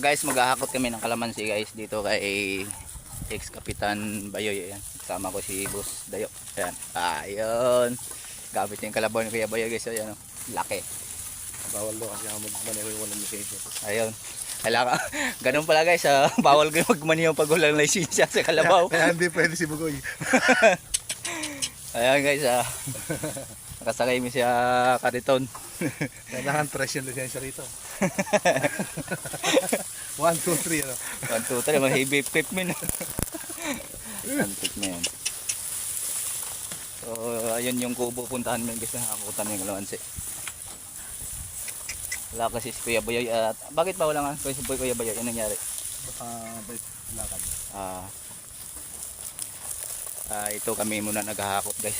Guys, maghahakot kami ng kalamansi guys dito kay ex-kapitan Bayoy. Ayan. Kasama ko si Boss Dayo. Ayan. Ayun. Gamit yung kalabaw ni Kuya Bayoy guys. Ayan. Laki. Bawal daw kasi magmaneho yung walang lisensya. Ayun. Kailangan, ganun pala guys. Bawal kayo magmaniho pag walang lisensya sa kalabaw. Kaya hindi pwede si Bugoy. Ayan guys. Nakasakay mo siya kariton. Kailangan fresh yung lisensya rito. 1, 2, 3 ano. 1, 2, 3. Mahibip men. Antik men. So ayun yung kubo puntahan mo guys. Nakakutan yung kalamansi. Wala kasi si Kuya Bayoy at bakit ba wala nga si Kuya Bayoy? Ano nangyari? Baka bait lakad. Ito kami muna naghahakot guys.